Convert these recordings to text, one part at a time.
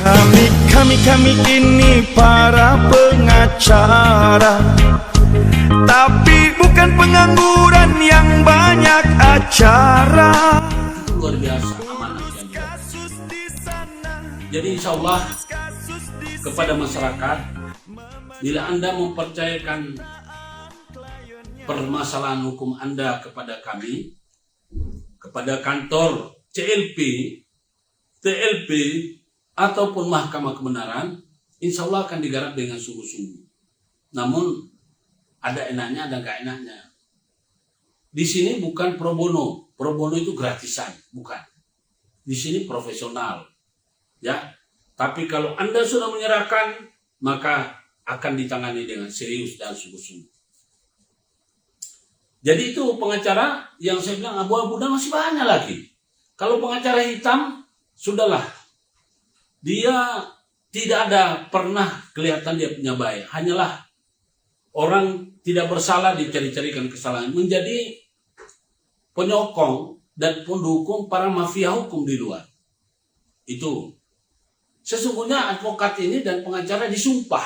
Kami ini para pengacara, tapi bukan pengangguran yang banyak acara. Itu luar biasa amanah yang kita. Jadi insya Allah kepada masyarakat, bila Anda mempercayakan permasalahan hukum Anda kepada kami, kepada kantor CLP, TLP, ataupun Mahkamah Kebenaran, insya Allah akan digarap dengan sungguh-sungguh. Namun ada enaknya, ada gak enaknya. Di sini bukan pro bono. Pro bono itu gratisan, bukan. Di sini profesional, ya. Tapi kalau Anda sudah menyerahkan, maka akan ditangani dengan serius dan sungguh-sungguh. Jadi itu pengacara yang saya bilang abu-abu, dan masih banyak lagi. Kalau pengacara hitam, sudahlah. Dia tidak ada pernah kelihatan dia punya baik. Hanyalah orang tidak bersalah dicari-carikan kesalahan. Menjadi penyokong dan pendukung para mafia hukum di luar. Itu. Sesungguhnya advokat ini dan pengacara disumpah.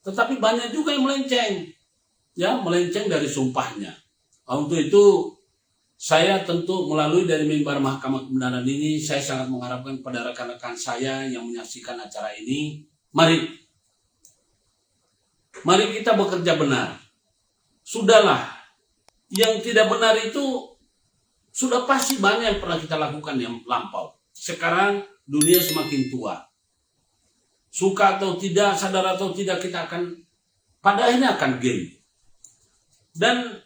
Tetapi banyak juga yang melenceng. Ya, melenceng dari sumpahnya. Untuk itu, saya tentu melalui dari mimbar Mahkamah Kebenaran ini, saya sangat mengharapkan pada rekan-rekan saya yang menyaksikan acara ini, mari kita bekerja benar. Sudahlah, yang tidak benar itu sudah pasti banyak yang pernah kita lakukan yang lampau. Sekarang dunia semakin tua. Suka atau tidak, sadar atau tidak, kita akan pada akhirnya akan game. Dan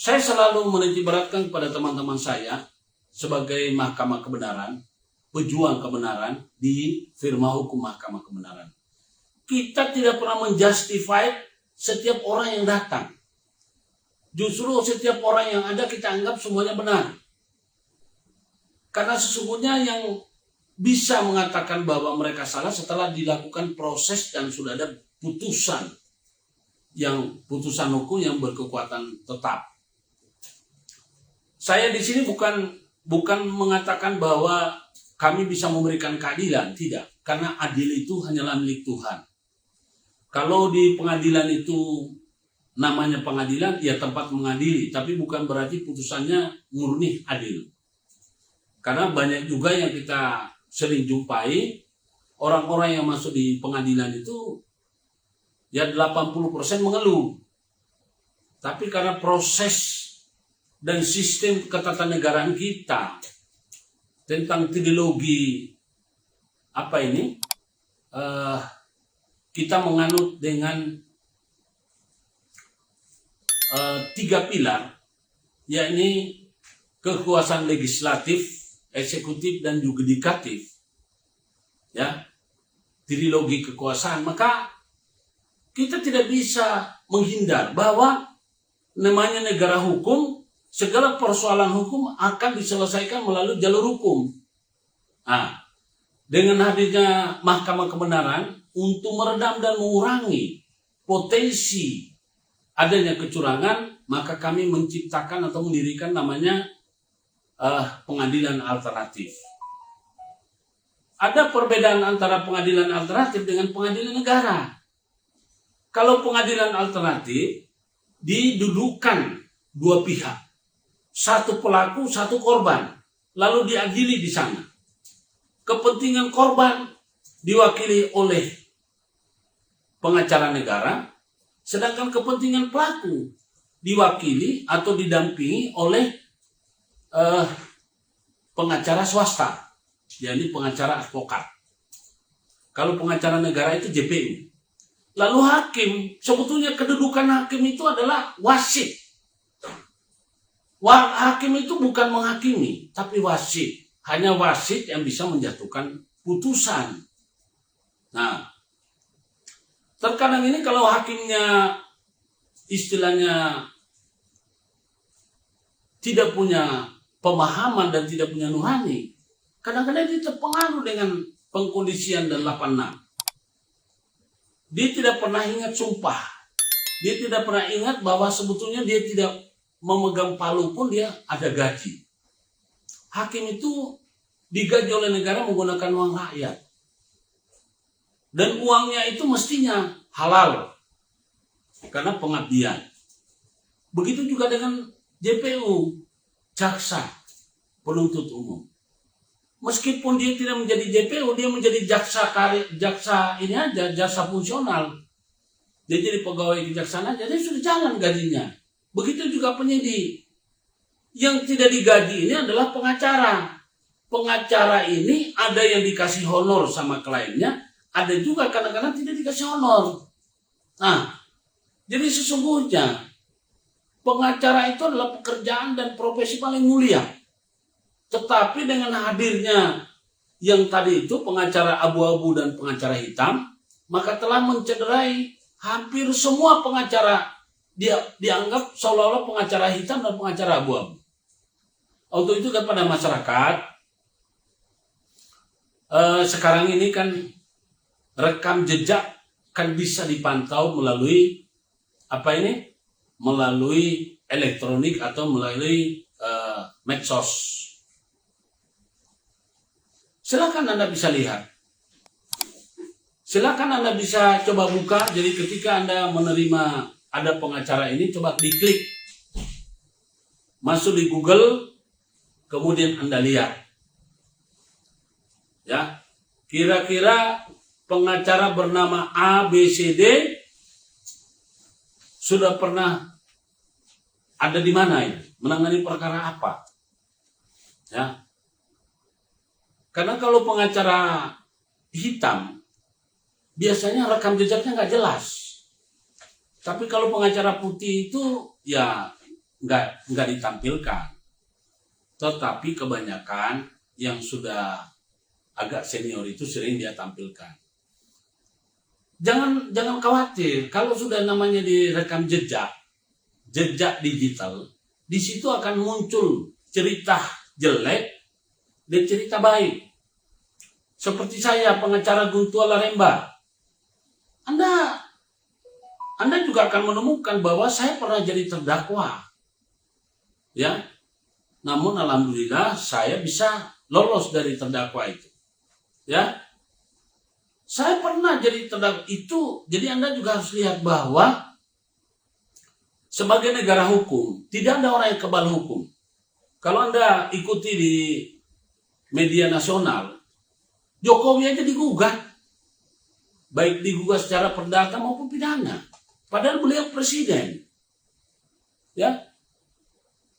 saya selalu menitik beratkan kepada teman-teman saya sebagai Mahkamah Kebenaran, pejuang kebenaran di firma hukum Mahkamah Kebenaran. Kita tidak pernah menjustify setiap orang yang datang. Justru setiap orang yang ada kita anggap semuanya benar. Karena sesungguhnya yang bisa mengatakan bahwa mereka salah setelah dilakukan proses dan sudah ada putusan hukum yang berkekuatan tetap. Saya di sini bukan mengatakan bahwa kami bisa memberikan keadilan, tidak. Karena adil itu hanyalah milik Tuhan. Kalau di pengadilan itu namanya pengadilan, ya tempat mengadili, tapi bukan berarti putusannya murni adil. Karena banyak juga yang kita sering jumpai, orang-orang yang masuk di pengadilan itu, ya 80% mengeluh. Tapi karena proses dan sistem ketatanegaraan kita tentang ideologi kita menganut dengan 3 pilar, yakni kekuasaan legislatif, eksekutif, dan yudikatif. Ya, ideologi kekuasaan, maka kita tidak bisa menghindar bahwa namanya negara hukum, segala persoalan hukum akan diselesaikan melalui jalur hukum. Nah, dengan hadirnya Mahkamah Kebenaran untuk meredam dan mengurangi potensi adanya kecurangan, maka kami menciptakan atau mendirikan namanya pengadilan alternatif. Ada perbedaan antara pengadilan alternatif dengan pengadilan negara. Kalau pengadilan alternatif didudukan dua pihak. Satu pelaku, satu korban, lalu diadili di sana. Kepentingan korban diwakili oleh pengacara negara, sedangkan kepentingan pelaku diwakili atau didampingi oleh pengacara swasta, yakni pengacara advokat. Kalau pengacara negara itu JPU. Lalu hakim, sebetulnya kedudukan hakim itu adalah wasit. Hakim itu bukan menghakimi, tapi wasit. Hanya wasit yang bisa menjatuhkan putusan. Nah, terkadang ini kalau hakimnya istilahnya tidak punya pemahaman dan tidak punya nuhani, kadang-kadang dia terpengaruh dengan pengkondisian dan 86. Dia tidak pernah ingat sumpah. Dia tidak pernah ingat bahwa sebetulnya dia tidak memegang palu pun dia ada gaji. Hakim itu digaji oleh negara menggunakan uang rakyat. Dan uangnya itu mestinya halal karena pengabdian. Begitu juga dengan JPU, jaksa penuntut umum. Meskipun dia tidak menjadi JPU, dia menjadi jaksa ini aja, jaksa fungsional. Dia jadi pegawai kejaksaan aja, dia sudah jalan gajinya. Begitu juga penyidik. Yang tidak digaji ini adalah pengacara. Pengacara ini ada yang dikasih honor sama kliennya, ada juga kadang-kadang tidak dikasih honor. Nah, jadi sesungguhnya pengacara itu adalah pekerjaan dan profesi paling mulia. Tetapi dengan hadirnya yang tadi itu pengacara abu-abu dan pengacara hitam, maka telah mencederai hampir semua pengacara. Dia dianggap seolah-olah pengacara hitam dan pengacara abu-abu. Untuk itu kepada masyarakat, sekarang ini kan rekam jejak kan bisa dipantau melalui melalui elektronik atau melalui medsos. Silakan Anda bisa lihat. Silakan Anda bisa coba buka. Jadi ketika Anda menerima ada pengacara ini, coba diklik. Masuk di Google, kemudian Anda lihat. Ya. Kira-kira pengacara bernama ABCD sudah pernah ada di mana ini? Menangani perkara apa? Ya. Karena kalau pengacara hitam biasanya rekam jejaknya nggak jelas. Tapi kalau pengacara putih itu ya nggak ditampilkan. Tetapi kebanyakan yang sudah agak senior itu sering dia tampilkan. Jangan khawatir kalau sudah namanya direkam jejak digital, di situ akan muncul cerita jelek dan cerita baik. Seperti saya, pengacara Guntur Laremba. Anda juga akan menemukan bahwa saya pernah jadi terdakwa. Ya. Namun alhamdulillah saya bisa lolos dari terdakwa itu. Ya. Saya pernah jadi terdakwa itu, jadi Anda juga harus lihat bahwa sebagai negara hukum, tidak ada orang yang kebal hukum. Kalau Anda ikuti di media nasional, Jokowi aja digugat. Baik digugat secara perdata maupun pidana. Padahal beliau presiden. Ya.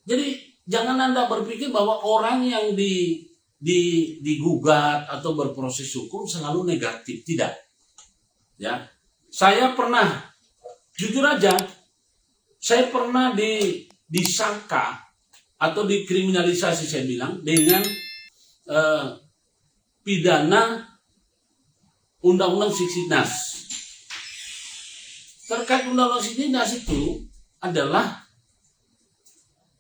Jadi jangan Anda berpikir bahwa orang yang digugat atau berproses hukum selalu negatif. Tidak. Ya. Saya pernah, jujur aja, saya pernah disangka atau dikriminalisasi saya bilang dengan pidana Undang-Undang Siksinas. Terkait Undang-Undang Siksinas itu adalah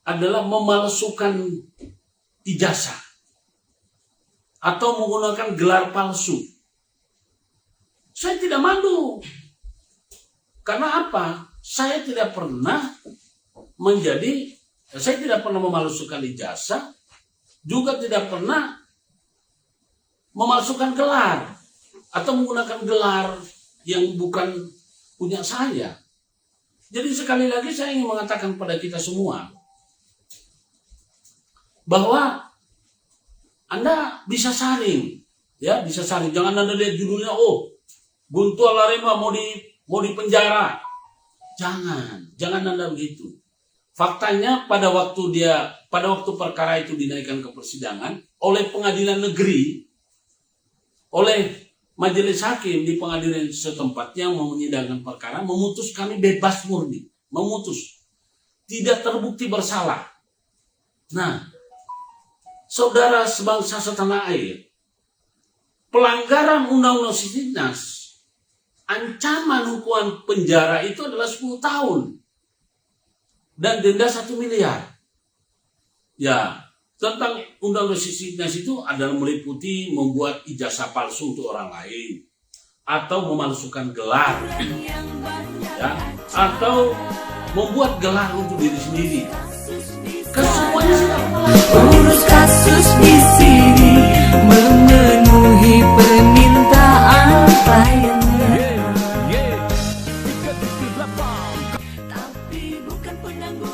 memalsukan ijazah atau menggunakan gelar palsu. Saya tidak malu. Karena apa? Saya tidak pernah memalsukan ijazah, juga tidak pernah memalsukan gelar atau menggunakan gelar yang bukan punya saya. Jadi sekali lagi saya ingin mengatakan pada kita semua bahwa Anda bisa saring, ya bisa saring. Jangan Anda lihat judulnya, Guntur Laremba mau dipenjara. Jangan Anda begitu. Faktanya pada waktu perkara itu dinaikkan ke persidangan oleh pengadilan negeri, oleh majelis hakim di pengadilan setempat yang menyidangkan perkara, memutus kami bebas murni, tidak terbukti bersalah. Nah, saudara sebangsa setanah air, pelanggaran Undang-Undang Siksinas, ancaman hukuman penjara itu adalah 10 tahun dan denda 1 miliar. Ya, tentang Undang-Undang Siksinas itu adalah meliputi membuat ijazah palsu untuk orang lain, atau memalsukan gelar, ya, atau membuat gelar untuk diri sendiri. Kesemuanya sudah urus kasus di sini.